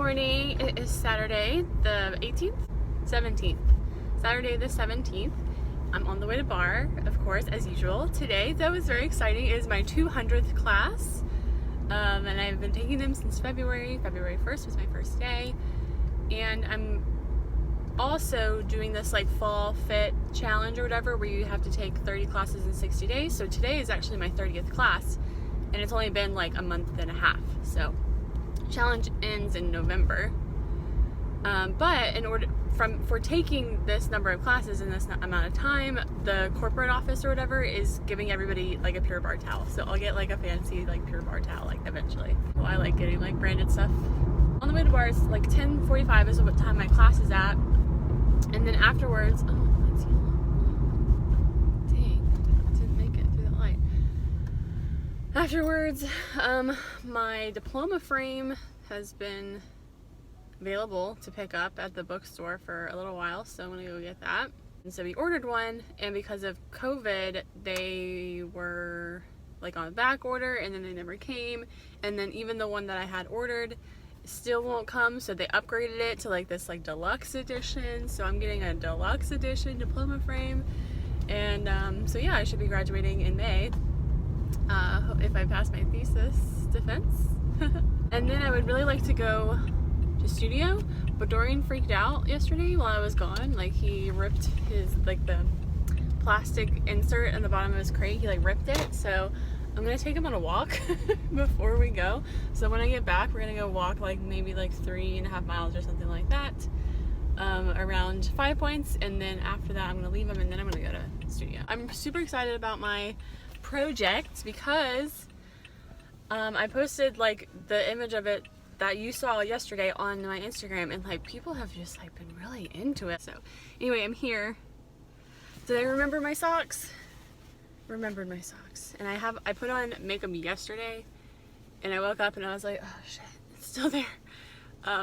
morning. It is Saturday the 18th? 17th. Saturday the 17th. I'm on the way to Barre, of course, as usual. Today, though, is very exciting. It is my 200th class, and I've been taking them since February. February 1st was my first day, and I'm also doing this like fall fit challenge or whatever, where you have to take 30 classes in 60 days. So today is actually my 30th class, and it's only been like a month and a half. So challenge ends in November, but for taking this number of classes in this amount of time, the corporate office or whatever is giving everybody like a Pure Barre towel. So I'll get like a fancy like Pure Barre towel like eventually. Well, I like getting like branded stuff. On the way to Barre, it's like 10:45 is what time my class is at, and then afterwards, oh, it's yellow. Dang, I didn't make it through the light. Afterwards, my diploma frame has been available to pick up at the bookstore for a little while, so I'm gonna go get that. And so we ordered one, and because of COVID, they were like on back order, and then they never came, and then even the one that I had ordered still won't come, so they upgraded it to like this like deluxe edition. So I'm getting a deluxe edition diploma frame, and so yeah, I should be graduating in May if I pass my thesis defense. And then I would really like to go to studio, but Dorian freaked out yesterday while I was gone. Like, he ripped his like the plastic insert in the bottom of his crate. He like ripped it, so I'm gonna take him on a walk before we go. So when I get back, we're gonna go walk like maybe like 3.5 miles or something like that, around 5 Points, and then after that I'm gonna leave him, and then I'm gonna go to studio. I'm super excited about my project because I posted like the image of it that you saw yesterday on my Instagram, and like people have just like been really into it. So anyway, I'm here. Did I remember my socks? Remembered my socks. And I put on makeup yesterday, and I woke up and I was like, oh shit, it's still there.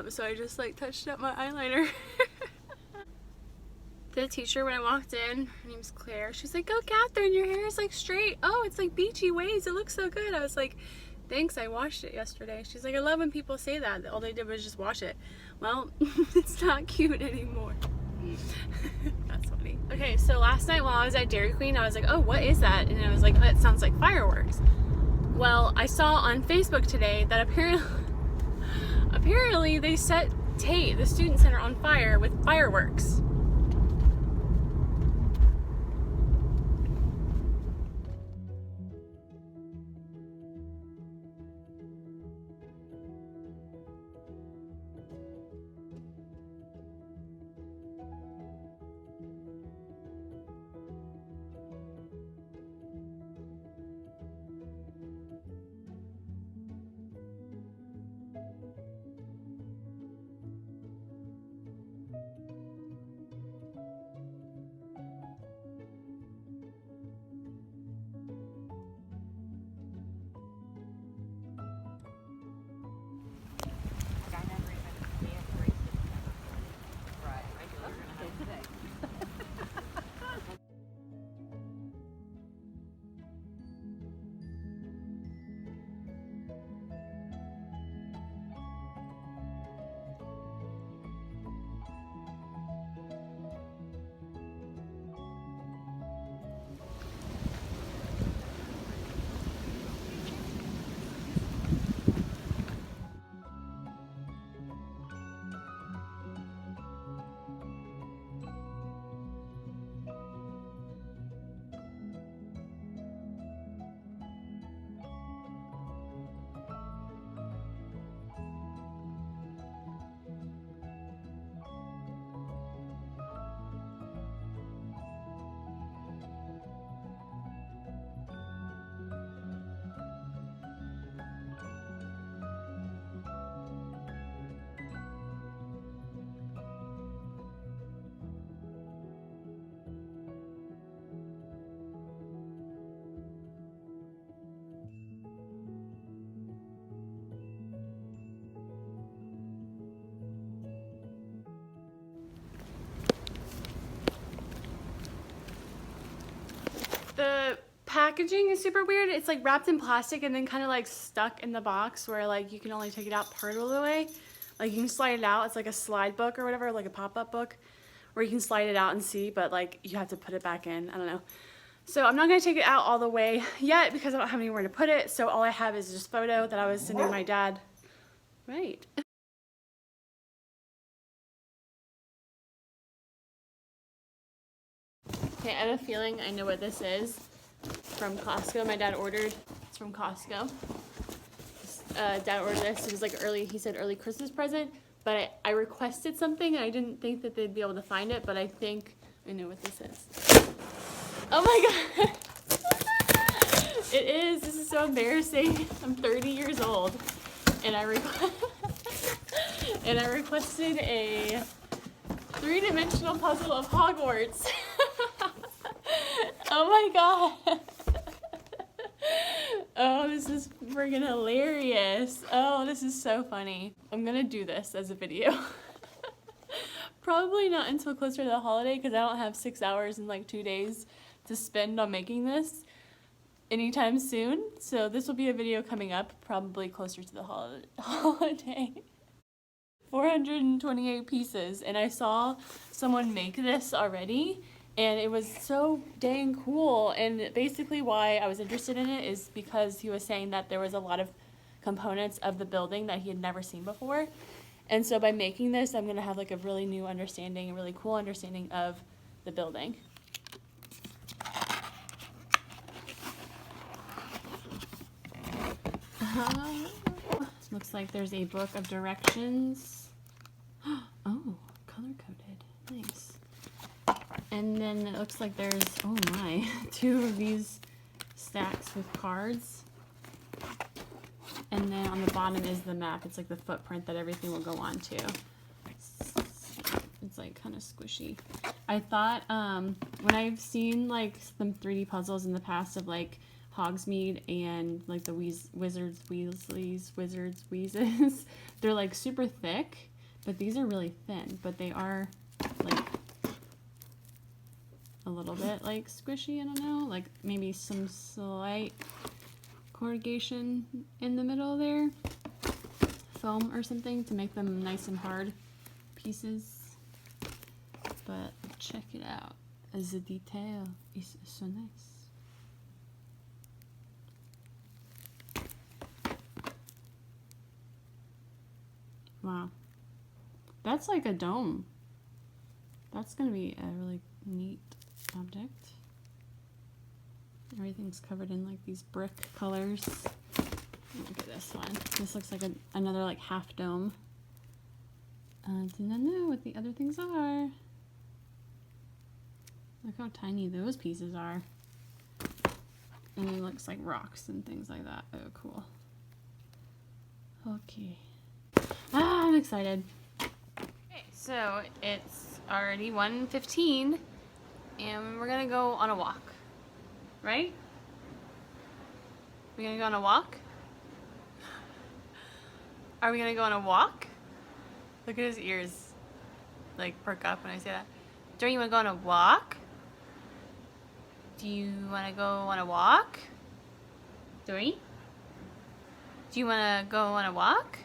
So I just like touched up my eyeliner. The teacher, when I walked in, her name's Claire, she's like, oh Katharine, your hair is like straight. Oh, it's like beachy waves, it looks so good. I was like, thanks, I washed it yesterday. She's like, I love when people say that all they did was just wash it. Well, it's not cute anymore. That's funny. Okay, so last night while I was at Dairy Queen, I was like, oh, what is that? And I was like, oh, it sounds like fireworks. Well, I saw on Facebook today that apparently they set Tate, the student center, on fire with fireworks. The packaging is super weird. It's like wrapped in plastic and then kind of like stuck in the box where like you can only take it out part of the way. Like you can slide it out. It's like a slide book or whatever, like a pop-up book, where you can slide it out and see, but like you have to put it back in. I don't know. So I'm not going to take it out all the way yet because I don't have anywhere to put it. So all I have is just a photo that I was sending my dad. Right. Okay, I have a feeling I know what this is from Costco. My dad ordered. It's from Costco. Dad ordered this. It was like he said early Christmas present. But I requested something and I didn't think that they'd be able to find it. But I think I know what this is. Oh my god. It is. This is so embarrassing. I'm 30 years old. And I requested a 3-dimensional puzzle of Hogwarts. Oh my god. Oh, this is friggin' hilarious. Oh, this is so funny. I'm gonna do this as a video. Probably not until closer to the holiday because I don't have 6 hours and like 2 days to spend on making this anytime soon. So this will be a video coming up probably closer to the holiday. 428 pieces, and I saw someone make this already and it was so dang cool. And basically why I was interested in it is because he was saying that there was a lot of components of the building that he had never seen before. And so by making this, I'm gonna have like a really new understanding, a really cool understanding of the building. Looks like there's a book of directions. Oh, color-coded. Nice. And then it looks like there's, oh my, 2 of these stacks with cards. And then on the bottom is the map. It's like the footprint that everything will go on to. It's like kind of squishy. I thought when I've seen like some 3D puzzles in the past of like Hogsmeade and like the Wizards Wheezes, they're like super thick, but these are really thin, but they are like a little bit like squishy. I don't know, like maybe some slight corrugation in the middle there, foam or something to make them nice and hard pieces. But check it out, the detail is so nice. Wow, that's like a dome. That's gonna be a really neat object. Everything's covered in like these brick colors. Look at this one. This looks like another like half dome. I do not know what the other things are. Look how tiny those pieces are. And it looks like rocks and things like that. Oh, cool. Okay. Ah, I'm excited. Okay, so it's already 1:15 and we're gonna go on a walk. Right? We're gonna go on a walk? Are we gonna go on a walk? Look at his ears like perk up when I say that. Dorian, you wanna go on a walk? Do you wanna go on a walk? Dorian? Do you wanna go on a walk?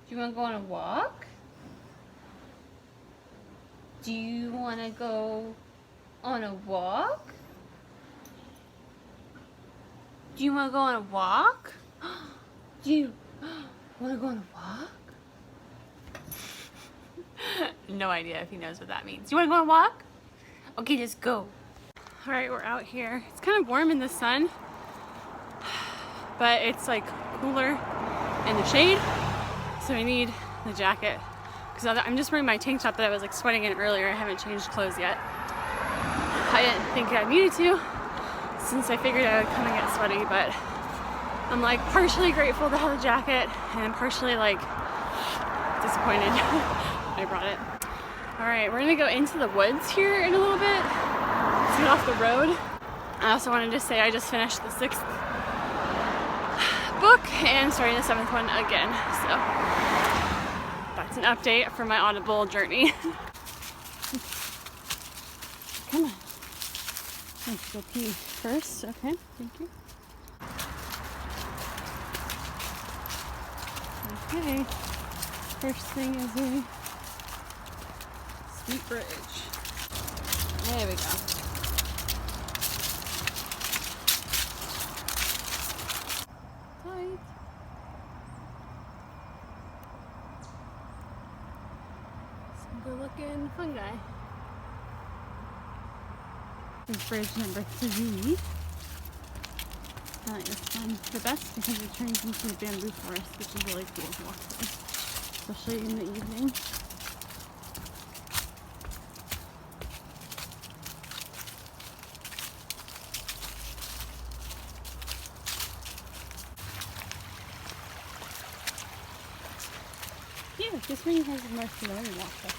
Do you wanna go on a walk? Do you wanna go on a walk? Do you want to go on a walk? Do you want to go on a walk? No idea if he knows what that means. Do you want to go on a walk? Okay, just go. All right, we're out here. It's kind of warm in the sun, but it's like cooler in the shade, so I need the jacket. Because I'm just wearing my tank top that I was like sweating in earlier. I haven't changed clothes yet. I didn't think I needed to, since I figured I would come and get sweaty, but I'm like partially grateful to have a jacket and partially like disappointed I brought it. All right, we're gonna go into the woods here in a little bit. Let's get off the road. I also wanted to say I just finished the 6th book and starting the 7th one again. So that's an update for my Audible journey. Come on. Let's go pee first. Okay, thank you. Okay. First thing is a steep bridge. There we go. Tight. Some good looking fungi. This is bridge number 3. I like this one the best because it turns into a bamboo forest, which is really cool to walk through, especially in the evening. Yeah, this one has more flowing water.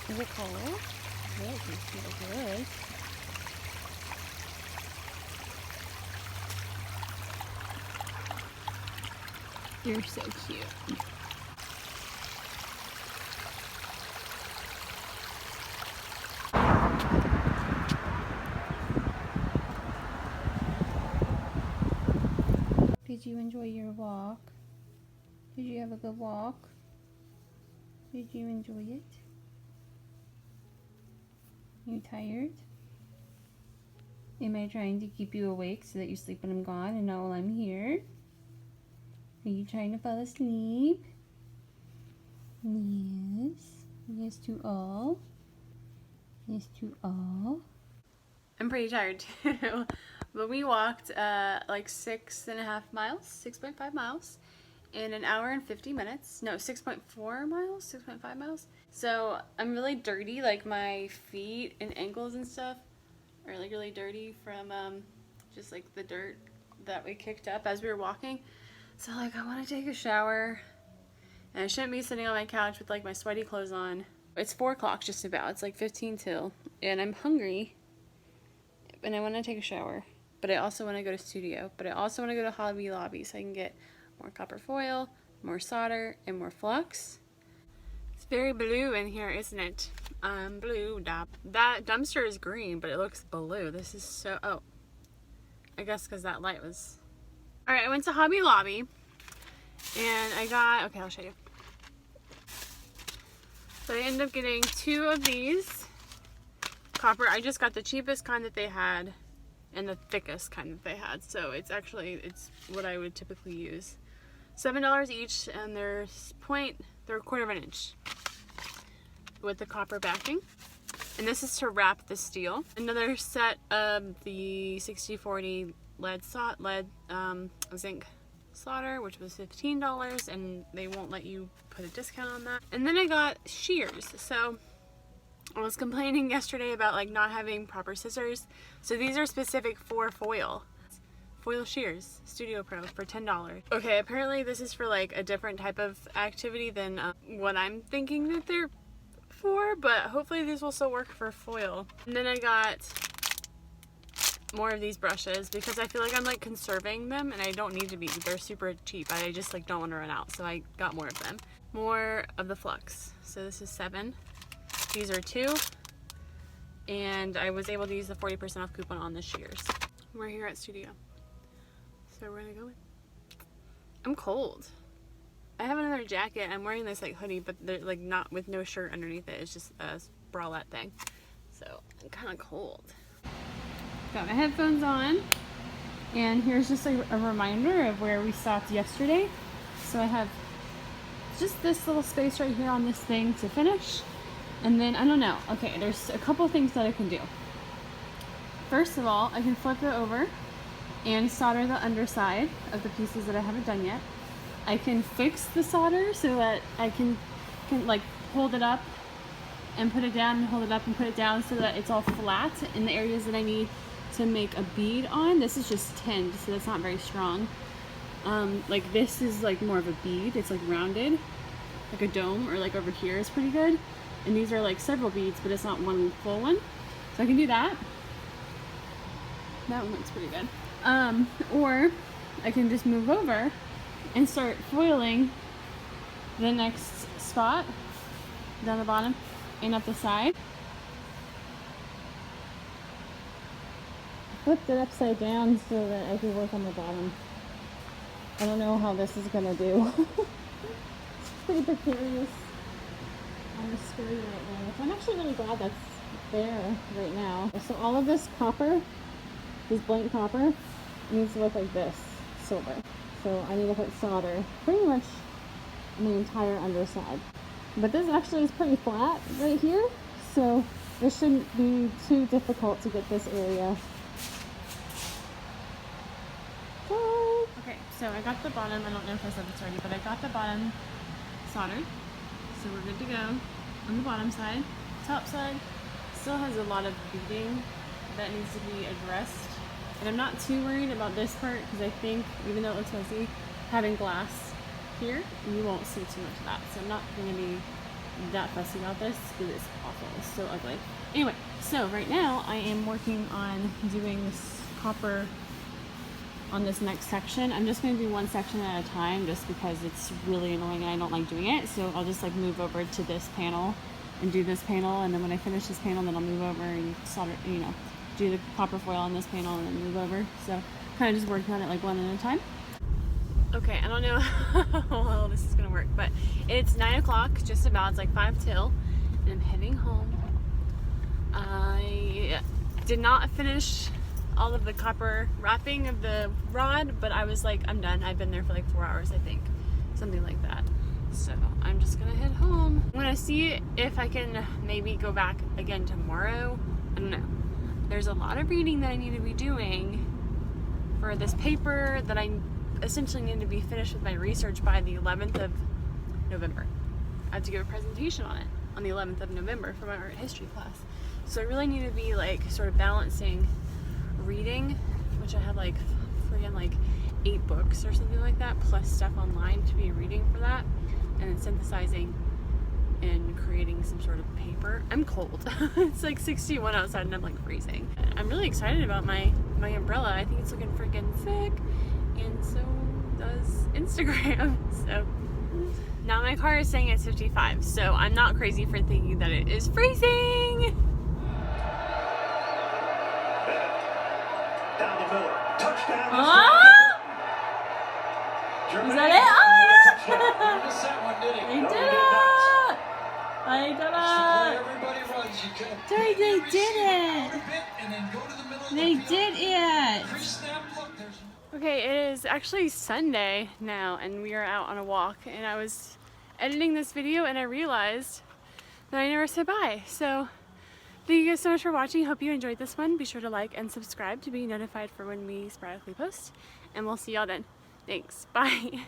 Is it cold? Yeah, it can feel good. You're so cute. Did you enjoy your walk? Did you have a good walk? Did you enjoy it? You tired? Am I trying to keep you awake so that you sleep when I'm gone and not while I'm here? Are you trying to fall asleep? Yes. Yes to all. Yes to all. I'm pretty tired too. But we walked like 6.5 miles, 6.5 miles in an hour and 50 minutes. No, 6.4 miles, 6.5 miles. So I'm really dirty, like my feet and ankles and stuff are like really dirty from just like the dirt that we kicked up as we were walking. So like I want to take a shower and I shouldn't be sitting on my couch with like my sweaty clothes on. It's 4 o'clock just about, it's like 15 till, and I'm hungry and I want to take a shower. But I also want to go to studio, but I also want to go to Hobby Lobby so I can get more copper foil, more solder, and more flux. It's very blue in here, isn't it? Blue. That dumpster is green, but it looks blue. This is so, oh. I guess because that light was... Alright, I went to Hobby Lobby, and I got, okay, I'll show you. So I ended up getting 2 of these copper. I just got the cheapest kind that they had, and the thickest kind that they had, so it's what I would typically use. $7 each, and they're a quarter of an inch with the copper backing, and this is to wrap the steel. Another set of the 6040 lead zinc solder, which was $15, and they won't let you put a discount on that. And then I got shears. So I was complaining yesterday about like not having proper scissors, so these are specific for foil shears, Studio Pro, for $10. Okay, apparently this is for like a different type of activity than what I'm thinking that they're for, but hopefully these will still work for foil. And then I got more of these brushes because I feel like I'm like conserving them and I don't need to be. They're super cheap. I just like don't want to run out, so I got more of them. More of the flux. So this is 7. These are 2, and I was able to use the 40% off coupon on the shears. We're here at Studio, so we're gonna go in. I'm cold. I have another jacket. I'm wearing this like hoodie, but they're like not with no shirt underneath it. It's just a bralette thing, so I'm kind of cold. Got my headphones on, and here's just a reminder of where we stopped yesterday. So I have just this little space right here on this thing to finish. And then, I don't know, okay, there's a couple things that I can do. First of all, I can flip it over and solder the underside of the pieces that I haven't done yet. I can fix the solder so that I can like hold it up and put it down and hold it up and put it down so that it's all flat in the areas that I need to make a bead on. This is just tinned, so that's not very strong. Like this is like more of a bead, it's like rounded, like a dome, or like over here is pretty good. And these are like several beads, but it's not one full one. So I can do that. That one looks pretty good. Or I can just move over and start foiling the next spot down the bottom and up the side. Flipped it upside down so that I could work on the bottom. I don't know how this is gonna do. It's pretty precarious on the screen right now. So I'm actually really glad that's there right now. So all of this copper, this blank copper, needs to look like this, silver. So I need to put solder pretty much on the entire underside. But this actually is pretty flat right here, so it shouldn't be too difficult to get this area. Okay, so I got the bottom, I don't know if I said this already, but I got the bottom soldered. So we're good to go on the bottom side. Top side still has a lot of beading that needs to be addressed. And I'm not too worried about this part because I think, even though it looks messy, having glass here, you won't see too much of that. So I'm not going to be that fussy about this because it's awful. It's so ugly. Anyway, so right now I am working on doing this copper on this next section. I'm just going to do one section at a time just because it's really annoying and I don't like doing it. So I'll just like move over to this panel and do this panel, and then when I finish this panel, then I'll move over and solder, you know, do the copper foil on this panel and then move over. So kind of just working on it like one at a time. Okay, I don't know how well this is gonna work, but it's 9 o'clock, just about. It's like 5 till, and I'm heading home. I did not finish all of the copper wrapping of the rod, but I was like, I'm done. I've been there for like 4 hours, I think, something like that. So I'm just gonna head home. I'm gonna see if I can maybe go back again tomorrow. I don't know. There's a lot of reading that I need to be doing for this paper that I essentially need to be finished with my research by the 11th of November. I have to give a presentation on it on the 11th of November for my art history class. So I really need to be like sort of balancing reading, which I have like friggin' like 8 books or something like that, plus stuff online to be reading for that, and then synthesizing and creating some sort of paper. I'm cold. It's like 61 outside and I'm like freezing. I'm really excited about my umbrella. I think it's looking freaking sick, and so does Instagram. So now my car is saying it's 55, so I'm not crazy for thinking that it is freezing. Down the middle. Touchdown. Oh! Is that it? Oh! They did it! I did it! They did it! They did it! Okay, it is actually Sunday now, and we are out on a walk, and I was editing this video and I realized that I never said bye. So thank you guys so much for watching. Hope you enjoyed this one. Be sure to like and subscribe to be notified for when we sporadically post, and we'll see y'all then. Thanks. Bye.